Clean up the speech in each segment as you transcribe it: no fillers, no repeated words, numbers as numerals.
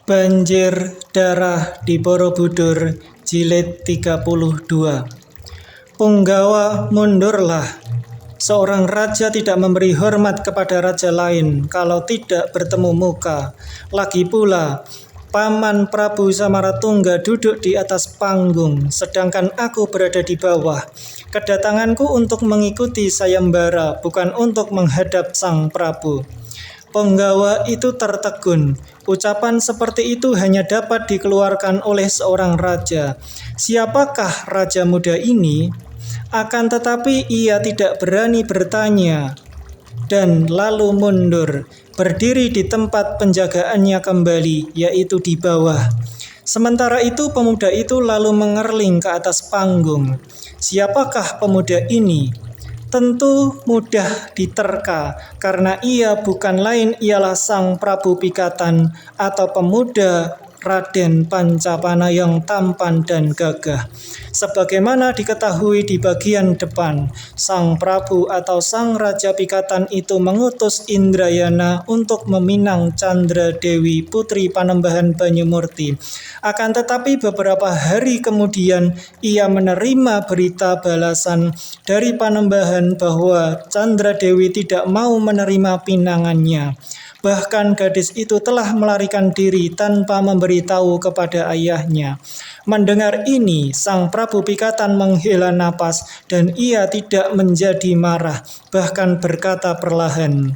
Banjir Darah di Borobudur Jilid 32. Punggawa, mundurlah. Seorang raja tidak memberi hormat kepada raja lain kalau tidak bertemu muka. Lagi pula, Paman Prabu Samaratungga duduk di atas panggung, sedangkan aku berada di bawah. Kedatanganku untuk mengikuti sayembara, bukan untuk menghadap Sang Prabu. Penggawa itu tertegun. Ucapan seperti itu hanya dapat dikeluarkan oleh seorang raja. Siapakah raja muda ini? Akan tetapi ia tidak berani bertanya dan lalu mundur, berdiri di tempat penjagaannya kembali, yaitu di bawah. Sementara itu pemuda itu lalu mengerling ke atas panggung. Siapakah pemuda ini? Tentu mudah diterka, karena ia bukan lain ialah Sang Prabu Pikatan atau pemuda Raden Pancapana yang tampan dan gagah. Sebagaimana diketahui di bagian depan, Sang Prabu atau Sang Raja Pikatan itu mengutus Indrayana untuk meminang Candra Dewi putri Panembahan Banyumurti. Akan tetapi beberapa hari kemudian ia menerima berita balasan dari Panembahan bahwa Candra Dewi tidak mau menerima pinangannya. Bahkan gadis itu telah melarikan diri tanpa memberitahu kepada ayahnya. Mendengar ini, Sang Prabu Pikatan menghela napas dan ia tidak menjadi marah, bahkan berkata perlahan,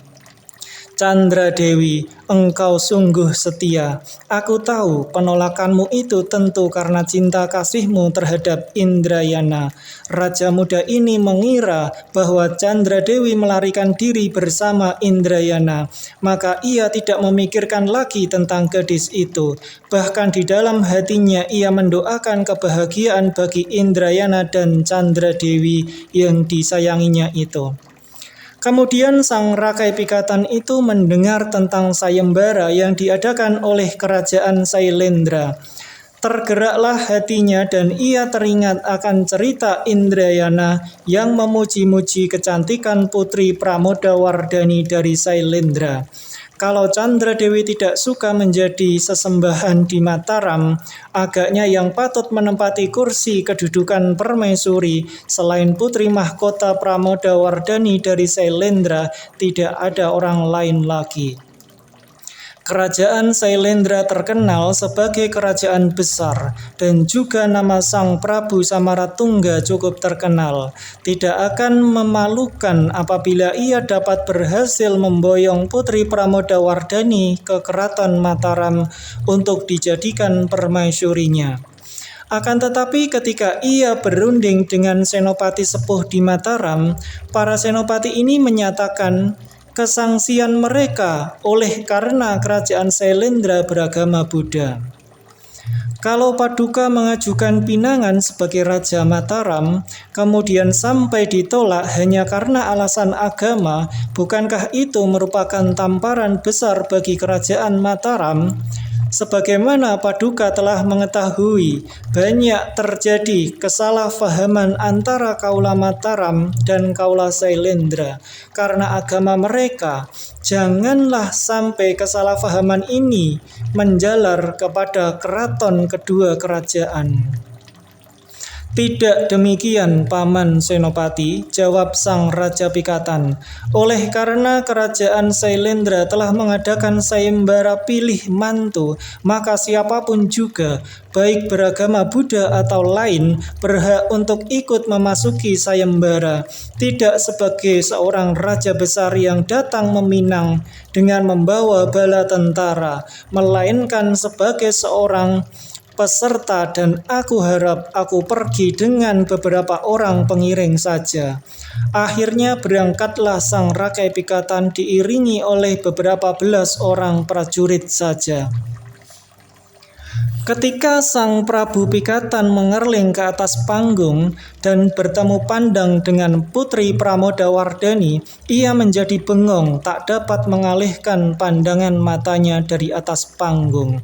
"Candra Dewi, engkau sungguh setia. Aku tahu penolakanmu itu tentu karena cinta kasihmu terhadap Indrayana." Raja muda ini mengira bahwa Candra Dewi melarikan diri bersama Indrayana, maka ia tidak memikirkan lagi tentang gadis itu. Bahkan di dalam hatinya ia mendoakan kebahagiaan bagi Indrayana dan Candra Dewi yang disayanginya itu. Kemudian Sang Rakai Pikatan itu mendengar tentang sayembara yang diadakan oleh kerajaan Sailendra. Tergeraklah hatinya dan ia teringat akan cerita Indrayana yang memuji-muji kecantikan putri Pramodawardhani dari Sailendra. Kalau Candra Dewi tidak suka menjadi sesembahan di Mataram, agaknya yang patut menempati kursi kedudukan permaisuri selain putri mahkota Pramodawardhani dari Sailendra tidak ada orang lain lagi. Kerajaan Sailendra terkenal sebagai kerajaan besar dan juga nama Sang Prabu Samaratungga cukup terkenal. Tidak akan memalukan apabila ia dapat berhasil memboyong putri Pramodawardhani ke keraton Mataram untuk dijadikan permaisurinya. Akan tetapi ketika ia berunding dengan senopati sepuh di Mataram, para senopati ini menyatakan kesangsian mereka oleh karena kerajaan Sailendra beragama Buddha. Kalau Paduka mengajukan pinangan sebagai Raja Mataram, kemudian sampai ditolak hanya karena alasan agama, bukankah itu merupakan tamparan besar bagi kerajaan Mataram? Sebagaimana Paduka telah mengetahui, banyak terjadi kesalahpahaman antara kaula Mataram dan kaula Sailendra karena agama mereka. Janganlah sampai kesalahpahaman ini menjalar kepada keraton kedua kerajaan. Tidak demikian, Paman Senopati, jawab Sang Raja Pikatan. Oleh karena kerajaan Sailendra telah mengadakan sayembara pilih mantu, maka siapapun juga, baik beragama Buddha atau lain, berhak untuk ikut memasuki sayembara. Tidak sebagai seorang raja besar yang datang meminang dengan membawa bala tentara, melainkan sebagai seorang peserta, dan aku harap aku pergi dengan beberapa orang pengiring saja. Akhirnya berangkatlah Sang Rakai Pikatan diiringi oleh beberapa belas orang prajurit saja. Ketika Sang Prabu Pikatan mengerling ke atas panggung dan bertemu pandang dengan putri Pramodawardhani, ia menjadi bengong, tak dapat mengalihkan pandangan matanya dari atas panggung.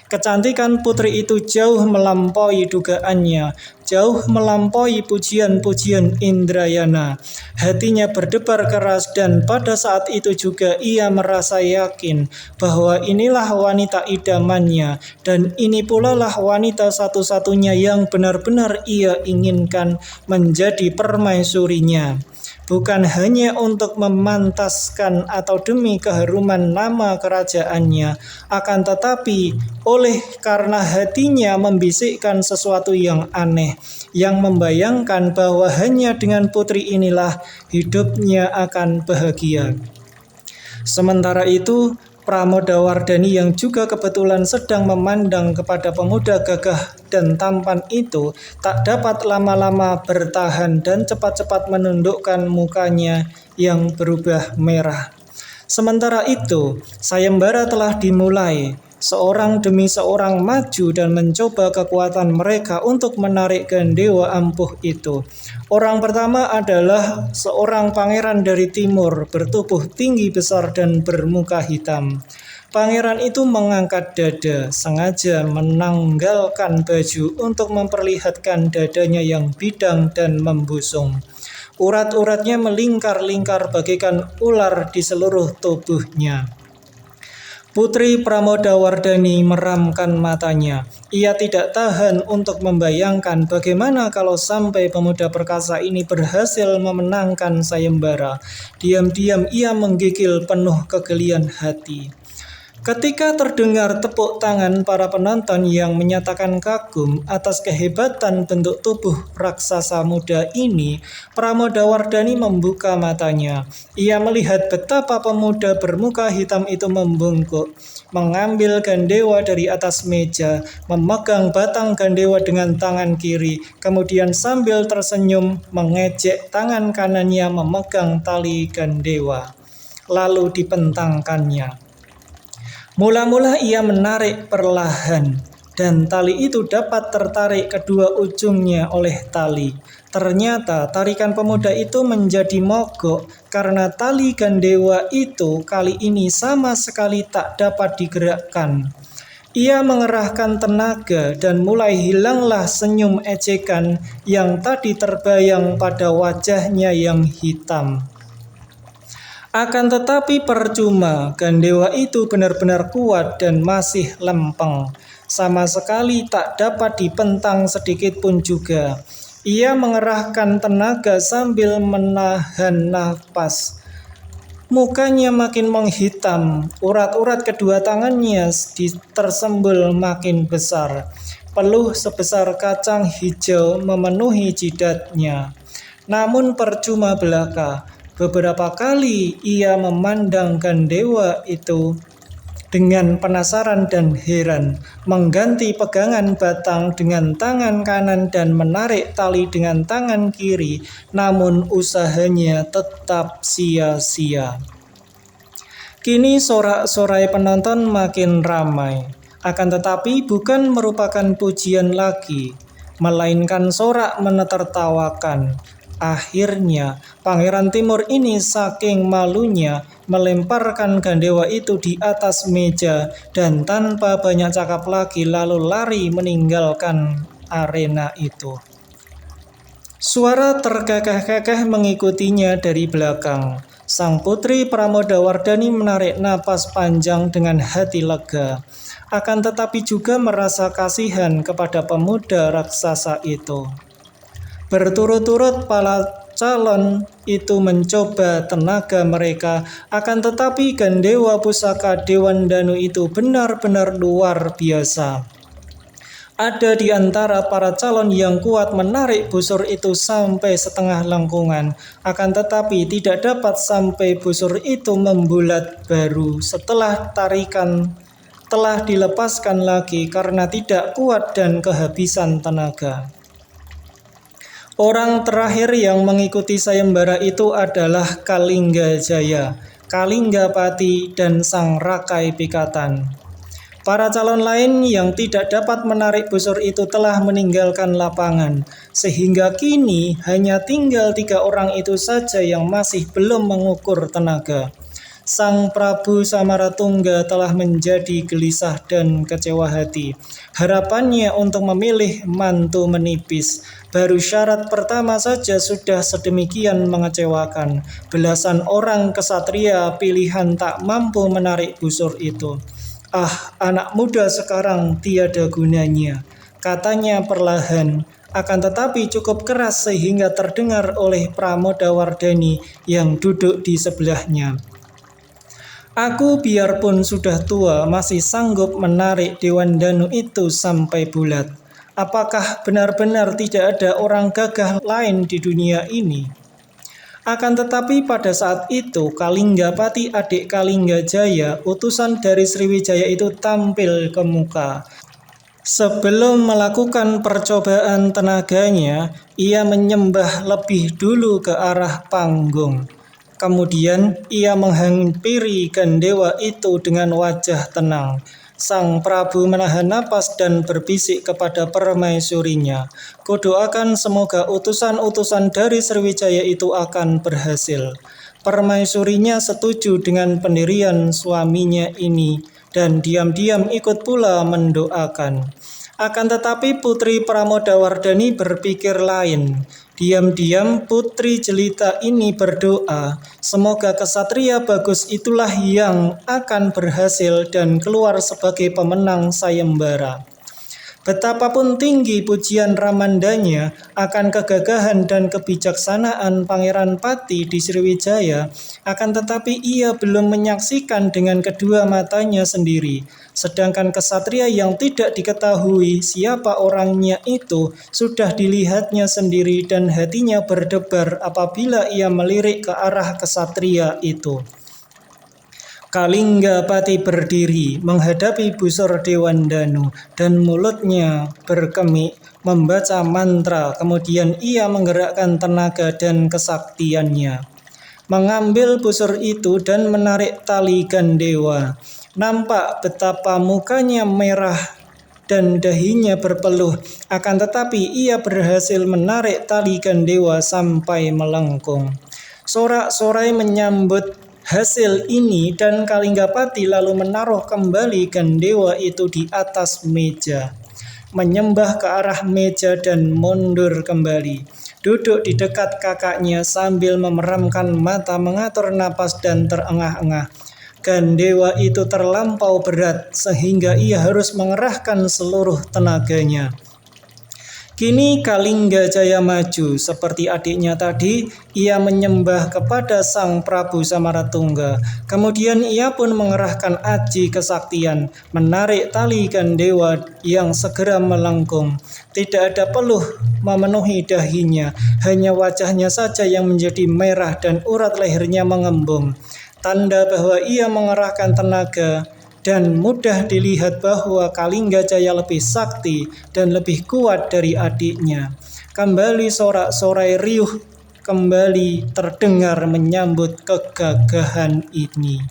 Kecantikan putri itu jauh melampaui dugaannya. jauh melampaui pujian-pujian Indrayana. Hatinya berdebar keras dan pada saat itu juga ia merasa yakin bahwa inilah wanita idamannya dan ini pula lah wanita satu-satunya yang benar-benar ia inginkan menjadi permaisurinya. Bukan hanya untuk memantaskan atau demi keharuman nama kerajaannya, akan tetapi oleh karena hatinya membisikkan sesuatu yang aneh, yang membayangkan bahwa hanya dengan putri inilah hidupnya akan bahagia. Sementara itu, Pramodawardhani yang juga kebetulan sedang memandang kepada pemuda gagah dan tampan itu tak dapat lama-lama bertahan dan cepat-cepat menundukkan mukanya yang berubah merah. Sementara itu, sayembara telah dimulai. Seorang demi seorang maju dan mencoba kekuatan mereka untuk menarik Gandewa ampuh itu. Orang pertama adalah seorang pangeran dari timur, bertubuh tinggi besar dan bermuka hitam. Pangeran itu mengangkat dada, sengaja menanggalkan baju untuk memperlihatkan dadanya yang bidang dan membusung. Urat-uratnya melingkar-lingkar bagaikan ular di seluruh tubuhnya. Putri Pramodawardhani meramkan matanya. Ia tidak tahan untuk membayangkan bagaimana kalau sampai pemuda perkasa ini berhasil memenangkan sayembara. Diam-diam ia menggigil penuh kegelian hati. Ketika terdengar tepuk tangan para penonton yang menyatakan kagum atas kehebatan bentuk tubuh raksasa muda ini, Pramodawardhani membuka matanya. Ia melihat betapa pemuda bermuka hitam itu membungkuk, mengambil Gandewa dari atas meja, memegang batang Gandewa dengan tangan kiri, kemudian sambil tersenyum mengejek tangan kanannya memegang tali Gandewa, lalu dibentangkannya. Mula-mula ia menarik perlahan, dan tali itu dapat tertarik kedua ujungnya oleh tali. Ternyata tarikan pemuda itu menjadi mogok karena tali Gandewa itu kali ini sama sekali tak dapat digerakkan. Ia mengerahkan tenaga dan mulai hilanglah senyum ejekan yang tadi terbayang pada wajahnya yang hitam. Akan tetapi percuma, Gandewa itu benar-benar kuat dan masih lempeng. Sama sekali tak dapat dipentang sedikit pun juga. Ia mengerahkan tenaga sambil menahan nafas. Mukanya makin menghitam, urat-urat kedua tangannya tersembul makin besar. Peluh sebesar kacang hijau memenuhi jidatnya. Namun percuma belaka. Beberapa kali ia memandang Gandewa itu dengan penasaran dan heran, mengganti pegangan batang dengan tangan kanan dan menarik tali dengan tangan kiri, namun usahanya tetap sia-sia. Kini sorak-sorai penonton makin ramai, akan tetapi bukan merupakan pujian lagi, melainkan sorak menertawakan. Akhirnya, Pangeran Timur ini saking malunya melemparkan Gandewa itu di atas meja dan tanpa banyak cakap lagi lalu lari meninggalkan arena itu. Suara terkekeh-kekeh mengikutinya dari belakang. Sang putri Pramodawardhani menarik napas panjang dengan hati lega, akan tetapi juga merasa kasihan kepada pemuda raksasa itu. Berturut-turut para calon itu mencoba tenaga mereka, akan tetapi Gandewa pusaka Dewan Danu itu benar-benar luar biasa. Ada di antara para calon yang kuat menarik busur itu sampai setengah lengkungan, akan tetapi tidak dapat sampai busur itu membulat baru setelah tarikan telah dilepaskan lagi karena tidak kuat dan kehabisan tenaga. Orang terakhir yang mengikuti sayembara itu adalah Kalinggajaya, Kalinggapati, dan Sang Rakai Pikatan. Para calon lain yang tidak dapat menarik busur itu telah meninggalkan lapangan, sehingga kini hanya tinggal 3 orang itu saja yang masih belum mengukur tenaga. Sang Prabu Samaratungga telah menjadi gelisah dan kecewa hati. Harapannya untuk memilih mantu menipis. Baru syarat pertama saja sudah sedemikian mengecewakan. Belasan orang kesatria pilihan tak mampu menarik busur itu. "Ah, anak muda sekarang tiada gunanya," katanya perlahan, akan tetapi cukup keras sehingga terdengar oleh Pramodawardhani yang duduk di sebelahnya. "Aku biarpun sudah tua masih sanggup menarik Dewan Danu itu sampai bulat. Apakah benar-benar tidak ada orang gagah lain di dunia ini?" Akan tetapi pada saat itu Kalinggapati adik Kalinggajaya, utusan dari Sriwijaya itu tampil ke muka. Sebelum melakukan percobaan tenaganya, ia menyembah lebih dulu ke arah panggung. Kemudian ia menghampiri Gandewa itu dengan wajah tenang. Sang Prabu menahan napas dan berbisik kepada permaisurinya, "Kudoakan semoga utusan-utusan dari Sriwijaya itu akan berhasil." Permaisurinya setuju dengan pendirian suaminya ini dan diam-diam ikut pula mendoakan. Akan tetapi Putri Pramodawardhani berpikir lain. Diam-diam Putri jelita ini berdoa, semoga kesatria bagus itulah yang akan berhasil dan keluar sebagai pemenang sayembara. Betapapun tinggi pujian Ramandanya akan kegagahan dan kebijaksanaan Pangeran Pati di Sriwijaya, akan tetapi ia belum menyaksikan dengan kedua matanya sendiri. Sedangkan kesatria yang tidak diketahui siapa orangnya itu sudah dilihatnya sendiri dan hatinya berdebar apabila ia melirik ke arah kesatria itu. Kalinggapati berdiri menghadapi busur Dewan Danu dan mulutnya berkemik membaca mantra. Kemudian ia menggerakkan tenaga dan kesaktiannya, mengambil busur itu dan menarik tali Gandewa. Nampak betapa mukanya merah dan dahinya berpeluh, akan tetapi ia berhasil menarik tali Gandewa sampai melengkung. Sorak-sorai menyambut hasil ini dan Kalinggapati lalu menaruh kembali Gandewa itu di atas meja, menyembah ke arah meja dan mundur kembali. Duduk di dekat kakaknya sambil memeramkan mata, mengatur napas dan terengah-engah. Gandewa itu terlampau berat sehingga ia harus mengerahkan seluruh tenaganya. Kini Kalinggajaya maju, seperti adiknya tadi, ia menyembah kepada Sang Prabu Samaratungga. Kemudian ia pun mengerahkan aji kesaktian, menarik tali Gandewa yang segera melengkung. Tidak ada peluh memenuhi dahinya, hanya wajahnya saja yang menjadi merah dan urat lehernya mengembung. Tanda bahwa ia mengerahkan tenaga dan mudah dilihat bahwa Kalinggajaya lebih sakti dan lebih kuat dari adiknya. Kembali sorak-sorai riuh kembali terdengar menyambut kegagahan ini.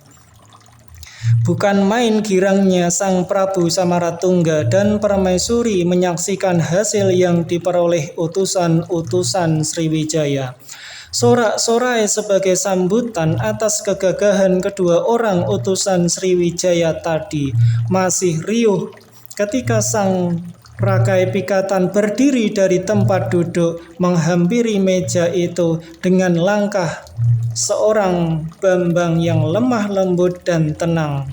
Bukan main girangnya Sang Prabu Samaratungga dan Permaisuri menyaksikan hasil yang diperoleh utusan-utusan Sriwijaya. Sorak-sorai sebagai sambutan atas kegagahan kedua orang utusan Sriwijaya tadi masih riuh ketika Sang Rakai Pikatan berdiri dari tempat duduk menghampiri meja itu dengan langkah seorang Bambang yang lemah lembut dan tenang.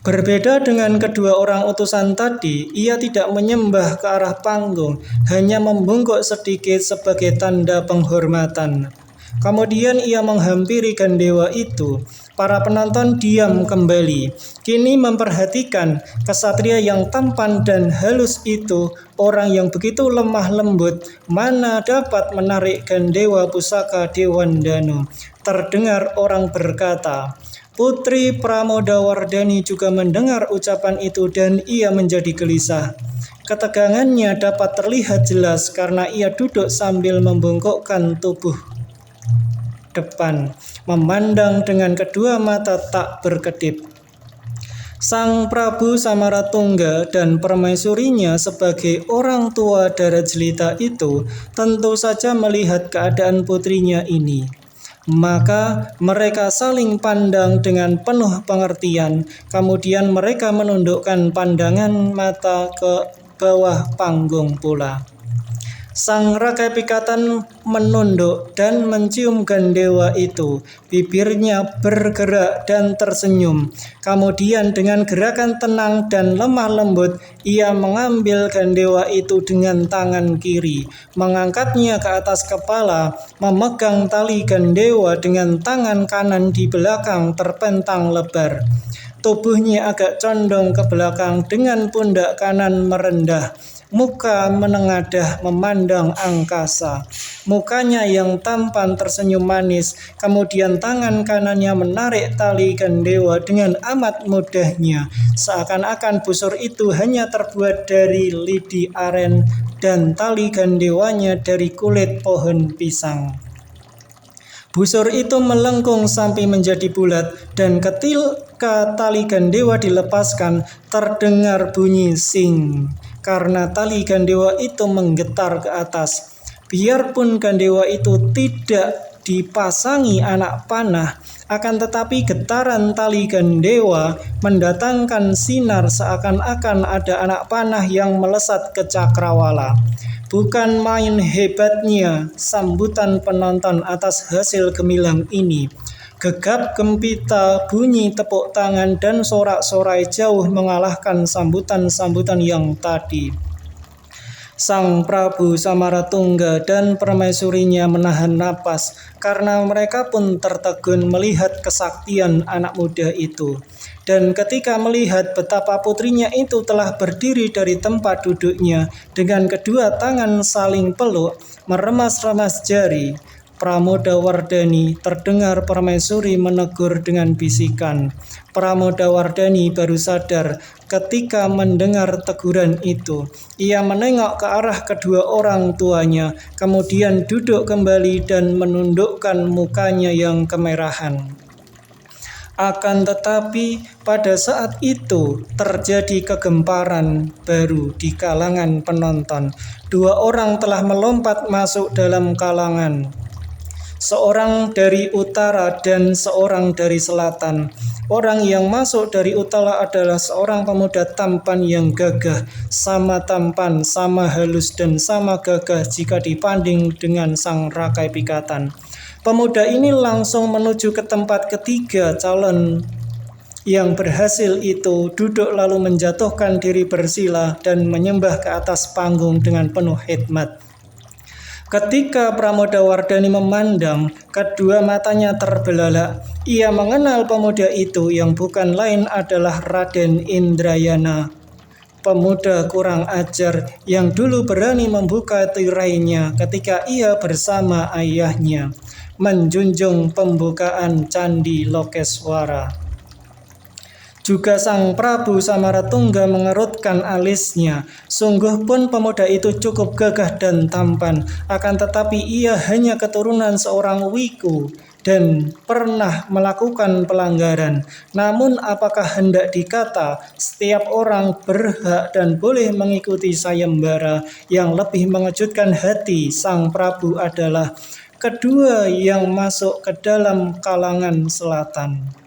Berbeda dengan kedua orang utusan tadi, ia tidak menyembah ke arah panggung, hanya membungkuk sedikit sebagai tanda penghormatan. Kemudian ia menghampiri Gandewa itu. Para penonton diam kembali, kini memperhatikan kesatria yang tampan dan halus itu, orang yang begitu lemah lembut, mana dapat menarik Gandewa pusaka Dewan Danu. Terdengar orang berkata, Putri Pramodawardhani juga mendengar ucapan itu dan ia menjadi gelisah. Ketegangannya dapat terlihat jelas karena ia duduk sambil membungkukkan tubuh depan, memandang dengan kedua mata tak berkedip. Sang Prabu Samaratungga dan permaisurinya sebagai orang tua darah jelita itu tentu saja melihat keadaan putrinya ini. Maka mereka saling pandang dengan penuh pengertian, kemudian mereka menundukkan pandangan mata ke bawah panggung pula. Sang Rakai Pikatan menunduk dan mencium gandewa itu. Bibirnya bergerak dan tersenyum. Kemudian dengan gerakan tenang dan lemah lembut, ia mengambil gandewa itu dengan tangan kiri, mengangkatnya ke atas kepala, memegang tali gandewa dengan tangan kanan di belakang terpentang lebar. Tubuhnya agak condong ke belakang dengan pundak kanan merendah. Muka menengadah memandang angkasa. Mukanya yang tampan tersenyum manis. Kemudian tangan kanannya menarik tali gandewa dengan amat mudahnya. Seakan-akan busur itu hanya terbuat dari lidi aren dan tali gandewanya dari kulit pohon pisang. Busur itu melengkung sampai menjadi bulat, dan ketika tali gandewa dilepaskan, terdengar bunyi sing. Karena tali gandewa itu menggetar ke atas. Biarpun gandewa itu tidak dipasangi anak panah, akan tetapi getaran tali gandewa mendatangkan sinar seakan-akan ada anak panah yang melesat ke cakrawala. Bukan main hebatnya sambutan penonton atas hasil gemilang ini. Gegap gempita, bunyi tepuk tangan dan sorak-sorai jauh mengalahkan sambutan-sambutan yang tadi. Sang Prabu Samaratungga dan permaisurinya menahan napas karena mereka pun tertegun melihat kesaktian anak muda itu. Dan ketika melihat betapa putrinya itu telah berdiri dari tempat duduknya dengan kedua tangan saling peluk, meremas-remas jari, Pramodawardhani terdengar permaisuri menegur dengan bisikan. Pramodawardhani baru sadar ketika mendengar teguran itu. Ia menengok ke arah kedua orang tuanya, kemudian duduk kembali dan menundukkan mukanya yang kemerahan. Akan tetapi pada saat itu terjadi kegemparan baru di kalangan penonton. Dua orang telah melompat masuk dalam kalangan. Seorang dari utara dan seorang dari selatan. Orang yang masuk dari utara adalah seorang pemuda tampan yang gagah, sama tampan, sama halus, dan sama gagah jika dibanding dengan sang Rakai Pikatan. Pemuda ini langsung menuju ke tempat ketiga calon yang berhasil itu, duduk lalu menjatuhkan diri bersila dan menyembah ke atas panggung dengan penuh hikmat. Ketika Pramodawardhani memandang, kedua matanya terbelalak. Ia mengenal pemuda itu yang bukan lain adalah Raden Indrayana, pemuda kurang ajar yang dulu berani membuka tirainya ketika ia bersama ayahnya menjunjung pembukaan Candi Lokeswara. Juga sang Prabu Samaratungga mengerutkan alisnya. Sungguh pun pemuda itu cukup gagah dan tampan, akan tetapi ia hanya keturunan seorang wiku dan pernah melakukan pelanggaran. Namun apakah hendak dikata setiap orang berhak dan boleh mengikuti sayembara? Yang lebih mengejutkan hati sang Prabu adalah kedua yang masuk ke dalam kalangan selatan.